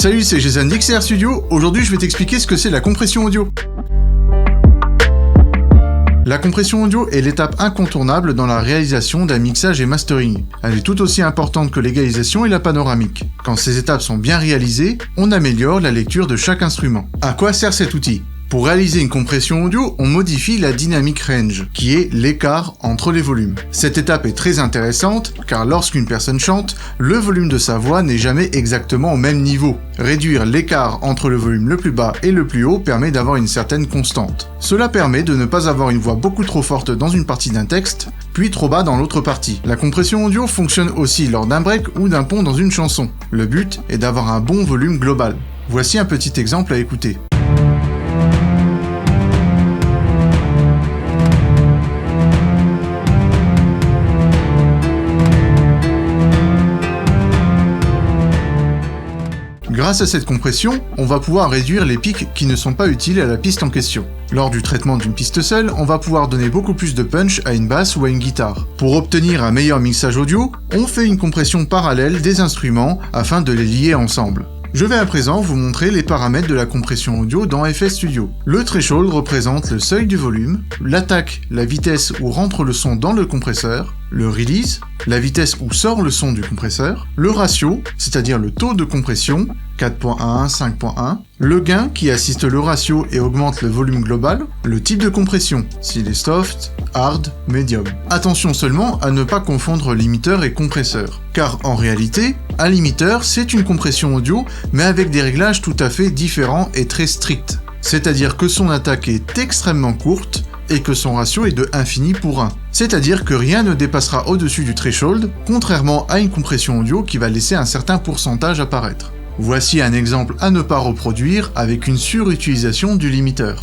Salut, c'est Jason d'XR Studio. Aujourd'hui, je vais t'expliquer ce que c'est la compression audio. La compression audio est l'étape incontournable dans la réalisation d'un mixage et mastering. Elle est tout aussi importante que l'égalisation et la panoramique. Quand ces étapes sont bien réalisées, on améliore la lecture de chaque instrument. À quoi sert cet outil ? Pour réaliser une compression audio, on modifie la dynamic range, qui est l'écart entre les volumes. Cette étape est très intéressante, car lorsqu'une personne chante, le volume de sa voix n'est jamais exactement au même niveau. Réduire l'écart entre le volume le plus bas et le plus haut permet d'avoir une certaine constante. Cela permet de ne pas avoir une voix beaucoup trop forte dans une partie d'un texte, puis trop bas dans l'autre partie. La compression audio fonctionne aussi lors d'un break ou d'un pont dans une chanson. Le but est d'avoir un bon volume global. Voici un petit exemple à écouter. Grâce à cette compression, on va pouvoir réduire les pics qui ne sont pas utiles à la piste en question. Lors du traitement d'une piste seule, on va pouvoir donner beaucoup plus de punch à une basse ou à une guitare. Pour obtenir un meilleur mixage audio, on fait une compression parallèle des instruments afin de les lier ensemble. Je vais à présent vous montrer les paramètres de la compression audio dans FL Studio. Le threshold représente le seuil du volume, l'attaque, la vitesse où rentre le son dans le compresseur, le release, la vitesse où sort le son du compresseur, le ratio, c'est-à-dire le taux de compression, 4.1, 5.1, le gain qui assiste le ratio et augmente le volume global, le type de compression, s'il est soft, hard, medium. Attention seulement à ne pas confondre limiteur et compresseur, car en réalité, un limiteur c'est une compression audio, mais avec des réglages tout à fait différents et très stricts. C'est-à-dire que son attaque est extrêmement courte, et que son ratio est de infini pour 1. C'est-à-dire que rien ne dépassera au-dessus du threshold, contrairement à une compression audio qui va laisser un certain pourcentage apparaître. Voici un exemple à ne pas reproduire avec une surutilisation du limiteur.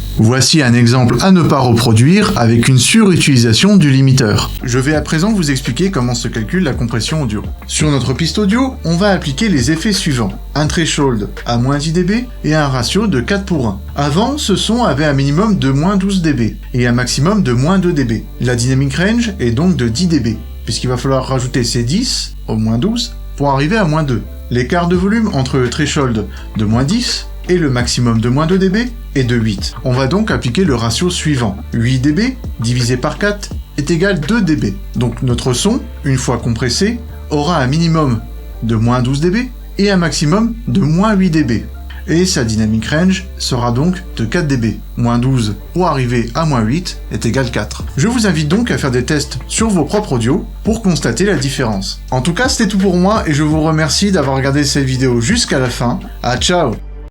Je vais à présent vous expliquer comment se calcule la compression audio. Sur notre piste audio, on va appliquer les effets suivants. Un threshold à moins 10 dB et un ratio de 4:1. Avant, ce son avait un minimum de moins 12 dB et un maximum de moins 2 dB. La dynamic range est donc de 10 dB, puisqu'il va falloir rajouter ces 10 au moins 12 pour arriver à moins 2. L'écart de volume entre le threshold de moins 10 et le maximum de moins 2 dB est de 8. On va donc appliquer le ratio suivant. 8 dB divisé par 4 est égal à 2 dB. Donc notre son, une fois compressé, aura un minimum de moins 12 dB et un maximum de moins 8 dB. Et sa dynamic range sera donc de 4 dB. Moins 12 pour arriver à moins 8 est égal à 4. Je vous invite donc à faire des tests sur vos propres audios pour constater la différence. En tout cas, c'était tout pour moi et je vous remercie d'avoir regardé cette vidéo jusqu'à la fin. Ciao!